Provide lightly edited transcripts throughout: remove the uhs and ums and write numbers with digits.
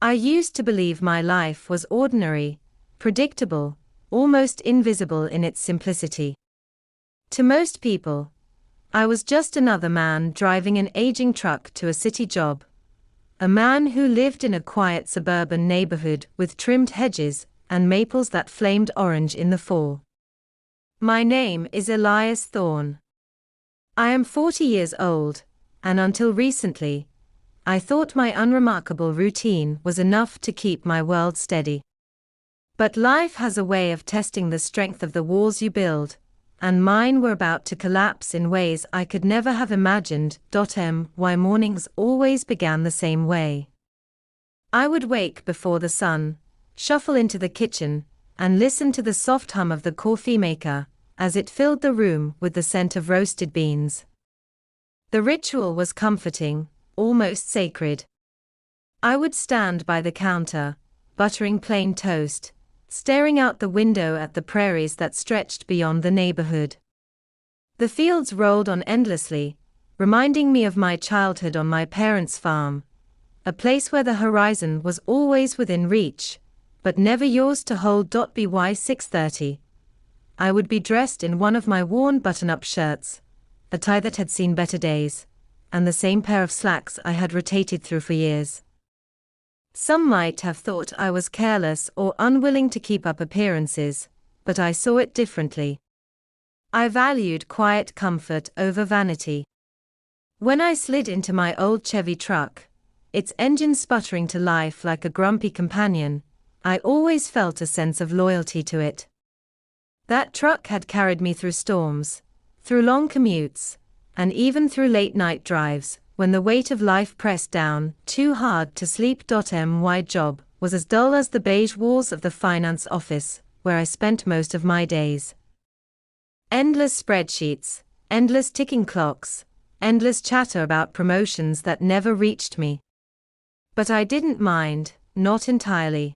I used to believe my life was ordinary, predictable, almost invisible in its simplicity. To most people, I was just another man driving an aging truck to a city job. A man who lived in a quiet suburban neighborhood with trimmed hedges and maples that flamed orange in the fall. My name is Elias Thorne. I am 40 years old, and until recently, I thought my unremarkable routine was enough to keep my world steady. But life has a way of testing the strength of the walls you build, and mine were about to collapse in ways I could never have imagined. My mornings always began the same way. I would wake before the sun, shuffle into the kitchen, and listen to the soft hum of the coffee maker, as it filled the room with the scent of roasted beans. The ritual was comforting, almost sacred. I would stand by the counter, buttering plain toast, staring out the window at the prairies that stretched beyond the neighborhood. The fields rolled on endlessly, reminding me of my childhood on my parents' farm, a place where the horizon was always within reach, but never yours to hold. By 6:30, I would be dressed in one of my worn button-up shirts, a tie that had seen better days, and the same pair of slacks I had rotated through for years. Some might have thought I was careless or unwilling to keep up appearances, but I saw it differently. I valued quiet comfort over vanity. When I slid into my old Chevy truck, its engine sputtering to life like a grumpy companion, I always felt a sense of loyalty to it. That truck had carried me through storms, through long commutes, and even through late-night drives, when the weight of life pressed down too hard to sleep. My job was as dull as the beige walls of the finance office, where I spent most of my days. Endless spreadsheets, endless ticking clocks, endless chatter about promotions that never reached me. But I didn't mind, not entirely.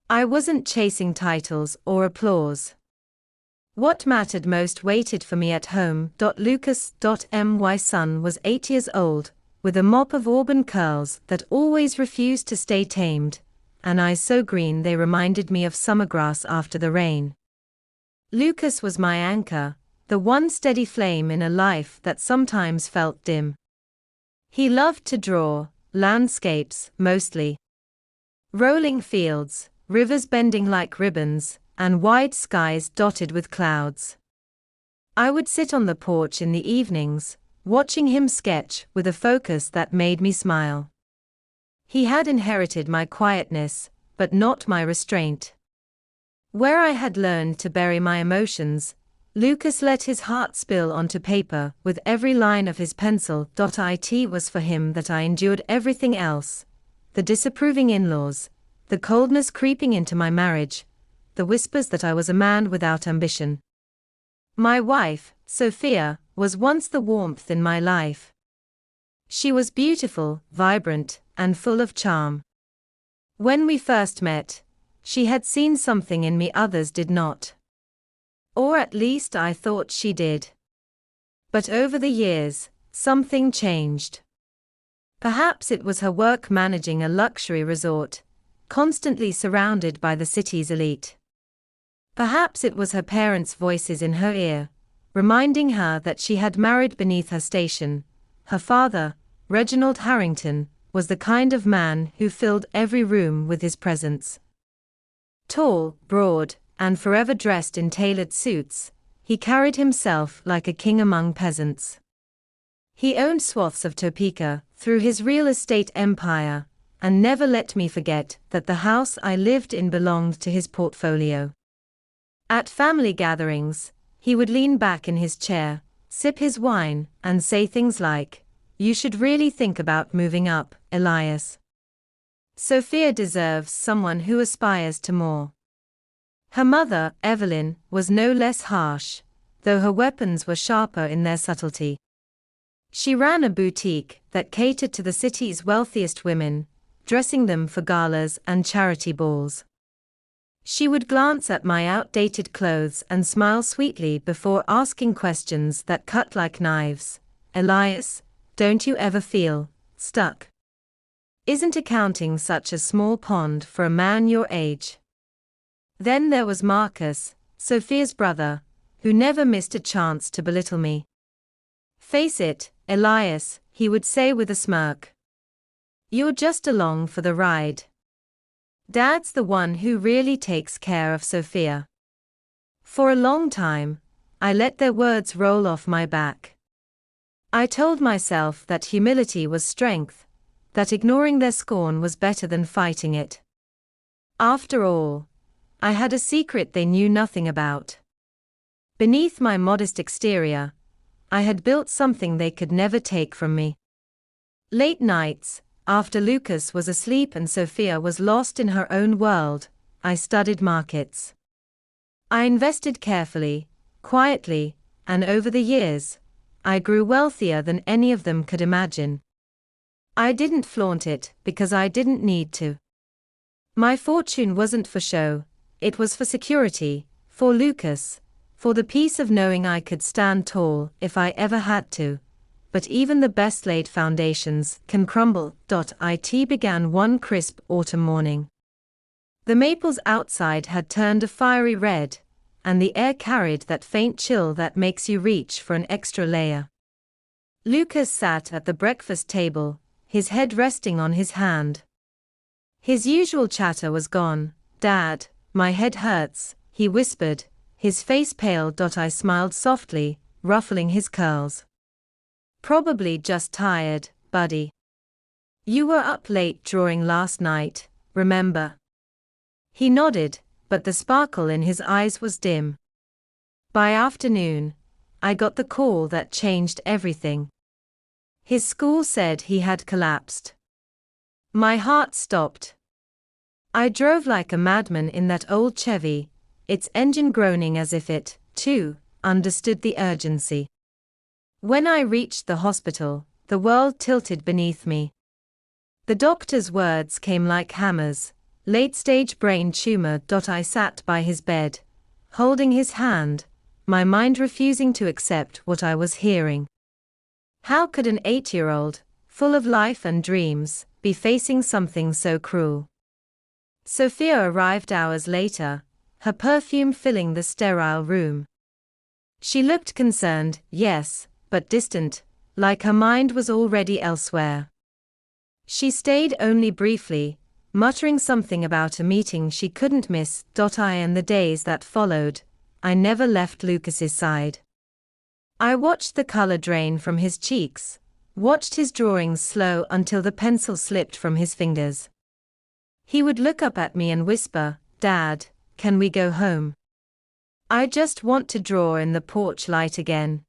I wasn't chasing titles or applause. What mattered most waited for me at home. Lucas. My son was 8 years old, with a mop of auburn curls that always refused to stay tamed, and eyes so green they reminded me of summer grass after the rain. Lucas was my anchor, the one steady flame in a life that sometimes felt dim. He loved to draw, landscapes, mostly. Rolling fields, rivers bending like ribbons, and wide skies dotted with clouds. I would sit on the porch in the evenings, watching him sketch with a focus that made me smile. He had inherited my quietness, but not my restraint. Where I had learned to bury my emotions, Lucas let his heart spill onto paper with every line of his pencil. It was for him that I endured everything else: the disapproving in-laws, the coldness creeping into my marriage, the whispers that I was a man without ambition. My wife, Sophia, was once the warmth in my life. She was beautiful, vibrant, and full of charm. When we first met, she had seen something in me others did not. Or at least I thought she did. But over the years, something changed. Perhaps it was her work managing a luxury resort, constantly surrounded by the city's elite. Perhaps it was her parents' voices in her ear, reminding her that she had married beneath her station. Her father, Reginald Harrington, was the kind of man who filled every room with his presence. Tall, broad, and forever dressed in tailored suits, he carried himself like a king among peasants. He owned swaths of Topeka through his real estate empire, and never let me forget that the house I lived in belonged to his portfolio. At family gatherings, he would lean back in his chair, sip his wine, and say things like, "You should really think about moving up, Elias. Sophia deserves someone who aspires to more." Her mother, Evelyn, was no less harsh, though her weapons were sharper in their subtlety. She ran a boutique that catered to the city's wealthiest women, dressing them for galas and charity balls. She would glance at my outdated clothes and smile sweetly before asking questions that cut like knives. "Elias, don't you ever feel stuck?" Isn't accounting such a small pond for a man your age? Then there was Marcus, Sophia's brother, who never missed a chance to belittle me. Face it, Elias, he would say with a smirk. You're just along for the ride. Dad's the one who really takes care of Sophia. For a long time, I let their words roll off my back. I told myself that humility was strength, that ignoring their scorn was better than fighting it. After all, I had a secret they knew nothing about. Beneath my modest exterior, I had built something they could never take from me. Late nights, after Lucas was asleep and Sophia was lost in her own world, I studied markets. I invested carefully, quietly, and over the years, I grew wealthier than any of them could imagine. I didn't flaunt it because I didn't need to. My fortune wasn't for show, it was for security, for Lucas, for the peace of knowing I could stand tall if I ever had to. But even the best laid foundations can crumble. It began one crisp autumn morning. The maples outside had turned a fiery red, and the air carried that faint chill that makes you reach for an extra layer. Lucas sat at the breakfast table, his head resting on his hand. His usual chatter was gone. Dad, my head hurts, he whispered, his face pale. I smiled softly, ruffling his curls. Probably just tired, buddy. You were up late drawing last night, remember? He nodded, but the sparkle in his eyes was dim. By afternoon, I got the call that changed everything. His school said he had collapsed. My heart stopped. I drove like a madman in that old Chevy, its engine groaning as if it, too, understood the urgency. When I reached the hospital, the world tilted beneath me. The doctor's words came like hammers. Late-stage brain tumor. I sat by his bed, holding his hand, my mind refusing to accept what I was hearing. How could an 8-year-old, full of life and dreams, be facing something so cruel? Sophia arrived hours later, her perfume filling the sterile room. She looked concerned, yes, but distant, like her mind was already elsewhere. She stayed only briefly, muttering something about a meeting she couldn't miss. In the days that followed, I never left Lucas's side. I watched the color drain from his cheeks, watched his drawings slow until the pencil slipped from his fingers. He would look up at me and whisper, "Dad, can we go home? I just want to draw in the porch light again."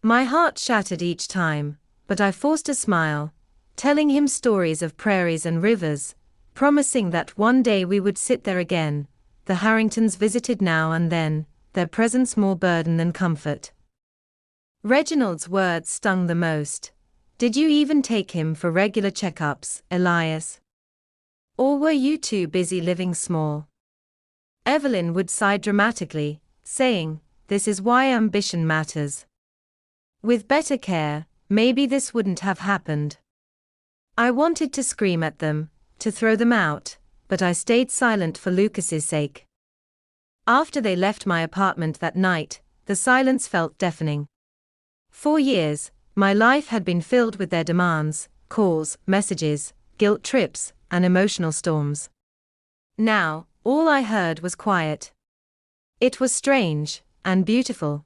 My heart shattered each time, but I forced a smile, telling him stories of prairies and rivers, promising that one day we would sit there again, the Harringtons visited now and then, their presence more burden than comfort. Reginald's words stung the most. Did you even take him for regular checkups, Elias? Or were you too busy living small? Evelyn would sigh dramatically, saying, "This is why ambition matters. With better care, maybe this wouldn't have happened." I wanted to scream at them, to throw them out, but I stayed silent for Lucas's sake. After they left my apartment that night, the silence felt deafening. For years, my life had been filled with their demands, calls, messages, guilt trips, and emotional storms. Now, all I heard was quiet. It was strange, and beautiful.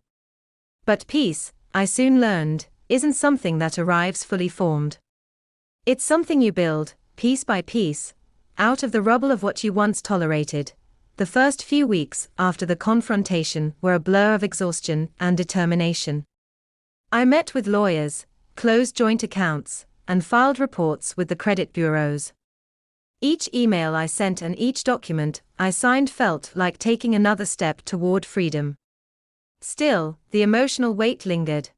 But peace, I soon learned, isn't something that arrives fully formed. It's something you build, piece by piece, out of the rubble of what you once tolerated. The first few weeks after the confrontation were a blur of exhaustion and determination. I met with lawyers, closed joint accounts, and filed reports with the credit bureaus. Each email I sent and each document I signed felt like taking another step toward freedom. Still, the emotional weight lingered.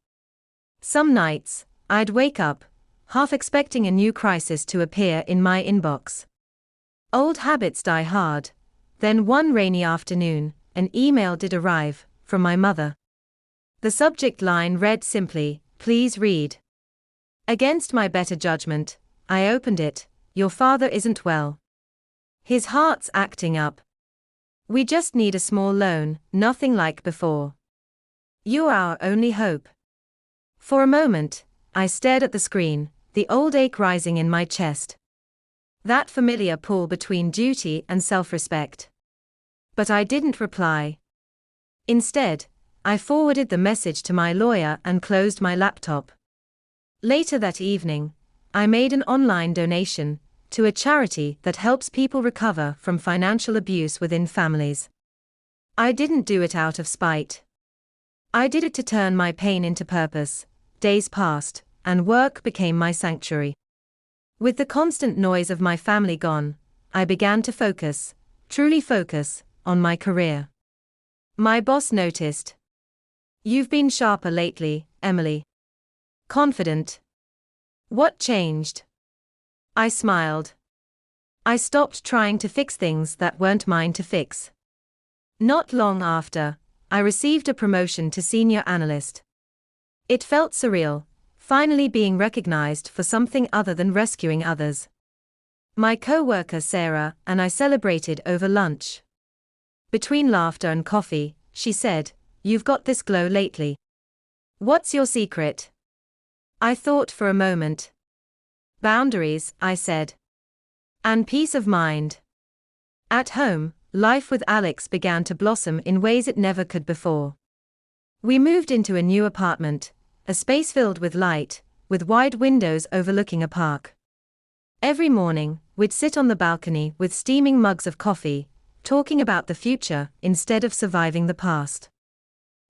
Some nights, I'd wake up, half expecting a new crisis to appear in my inbox. Old habits die hard. Then one rainy afternoon, an email did arrive, from my mother. The subject line read simply, "Please read." Against my better judgment, I opened it. Your father isn't well. His heart's acting up. We just need a small loan, nothing like before. You're our only hope. For a moment, I stared at the screen, the old ache rising in my chest. That familiar pull between duty and self-respect. But I didn't reply. Instead, I forwarded the message to my lawyer and closed my laptop. Later that evening, I made an online donation to a charity that helps people recover from financial abuse within families. I didn't do it out of spite. I did it to turn my pain into purpose. Days passed, and work became my sanctuary. With the constant noise of my family gone, I began to focus, truly focus, on my career. My boss noticed. You've been sharper lately, Emily. Confident. What changed? I smiled. I stopped trying to fix things that weren't mine to fix. Not long after, I received a promotion to senior analyst. It felt surreal, finally being recognized for something other than rescuing others. My co-worker Sarah and I celebrated over lunch. Between laughter and coffee, she said, "You've got this glow lately. What's your secret?" I thought for a moment. Boundaries, I said. And peace of mind. At home, life with Alex began to blossom in ways it never could before. We moved into a new apartment, a space filled with light, with wide windows overlooking a park. Every morning, we'd sit on the balcony with steaming mugs of coffee, talking about the future instead of surviving the past.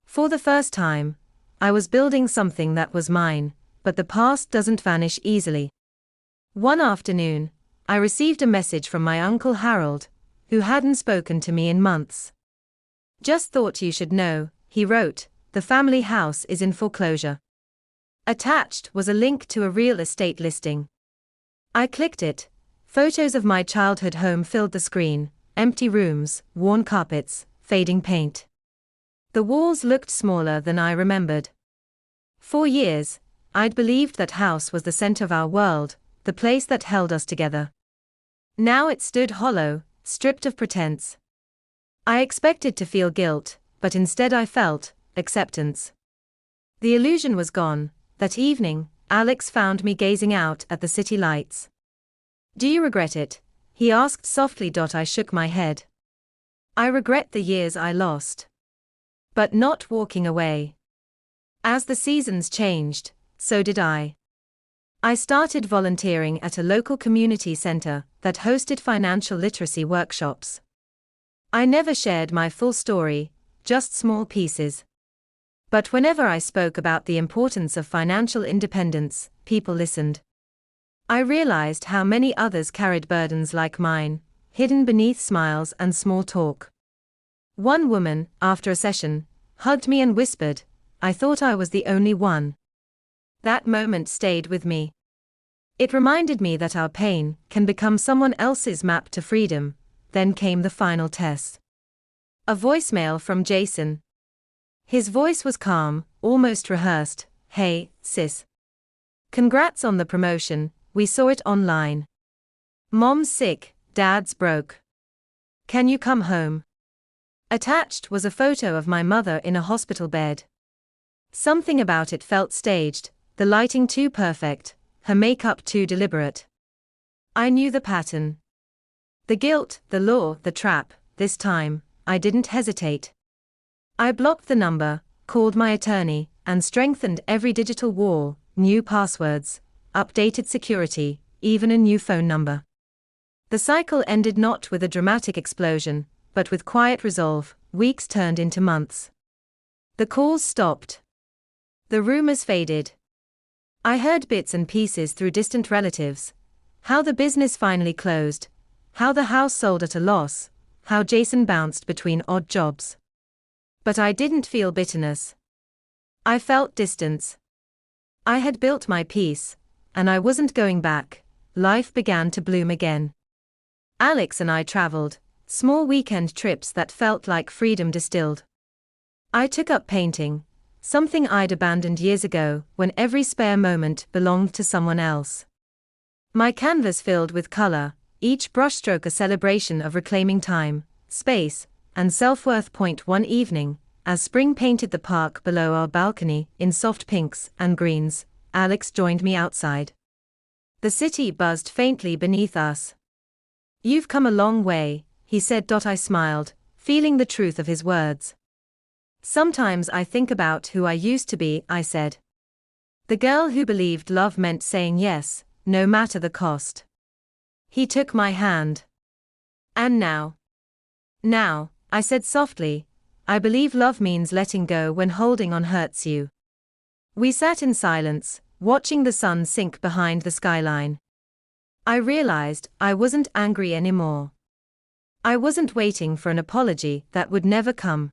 For the first time, I was building something that was mine, but the past doesn't vanish easily. One afternoon, I received a message from my Uncle Harold, who hadn't spoken to me in months. "Just thought you should know," he wrote, "the family house is in foreclosure." Attached was a link to a real estate listing. I clicked it. Photos of my childhood home filled the screen, empty rooms, worn carpets, fading paint. The walls looked smaller than I remembered. For years, I'd believed that house was the center of our world, the place that held us together. Now it stood hollow, stripped of pretense. I expected to feel guilt, but instead I felt acceptance. The illusion was gone. That evening, Alex found me gazing out at the city lights. "Do you regret it?" he asked softly. I shook my head. I regret the years I lost. But not walking away. As the seasons changed, so did I. I started volunteering at a local community center that hosted financial literacy workshops. I never shared my full story, just small pieces. But whenever I spoke about the importance of financial independence, people listened. I realized how many others carried burdens like mine, hidden beneath smiles and small talk. One woman, after a session, hugged me and whispered, "I thought I was the only one." That moment stayed with me. It reminded me that our pain can become someone else's map to freedom. Then came the final test. A voicemail from Jason. His voice was calm, almost rehearsed. "Hey, sis. Congrats on the promotion, we saw it online. Mom's sick, Dad's broke. Can you come home?" Attached was a photo of my mother in a hospital bed. Something about it felt staged, the lighting too perfect, her makeup too deliberate. I knew the pattern. The guilt, the law, the trap. This time, I didn't hesitate. I blocked the number, called my attorney, and strengthened every digital wall, new passwords, updated security, even a new phone number. The cycle ended not with a dramatic explosion, but with quiet resolve. Weeks turned into months. The calls stopped. The rumors faded. I heard bits and pieces through distant relatives. How the business finally closed, how the house sold at a loss, how Jason bounced between odd jobs. But I didn't feel bitterness. I felt distance. I had built my peace, and I wasn't going back. Life began to bloom again. Alex and I traveled, small weekend trips that felt like freedom distilled. I took up painting, something I'd abandoned years ago when every spare moment belonged to someone else. My canvas filled with color, each brushstroke a celebration of reclaiming time, space, and self-worth. One evening, as spring painted the park below our balcony in soft pinks and greens, Alex joined me outside. The city buzzed faintly beneath us. "You've come a long way," he said. I smiled, feeling the truth of his words. "Sometimes I think about who I used to be," I said. "The girl who believed love meant saying yes, no matter the cost." He took my hand. "And now?" "Now," I said softly, "I believe love means letting go when holding on hurts you." We sat in silence, watching the sun sink behind the skyline. I realized I wasn't angry anymore. I wasn't waiting for an apology that would never come.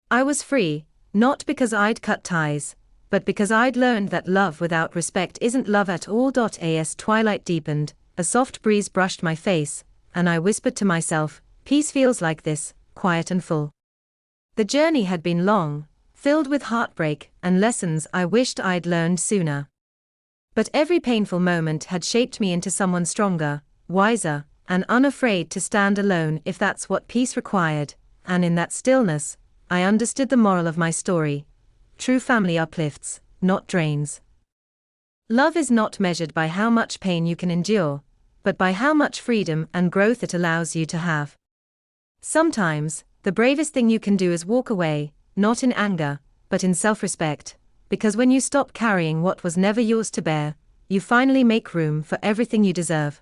I was free, not because I'd cut ties, but because I'd learned that love without respect isn't love at all. As twilight deepened, a soft breeze brushed my face, and I whispered to myself, "Peace feels like this, quiet and full." The journey had been long, filled with heartbreak and lessons I wished I'd learned sooner. But every painful moment had shaped me into someone stronger, wiser, and unafraid to stand alone if that's what peace required. And in that stillness, I understood the moral of my story. True family uplifts, not drains. Love is not measured by how much pain you can endure, but by how much freedom and growth it allows you to have. Sometimes, the bravest thing you can do is walk away, not in anger, but in self-respect, because when you stop carrying what was never yours to bear, you finally make room for everything you deserve.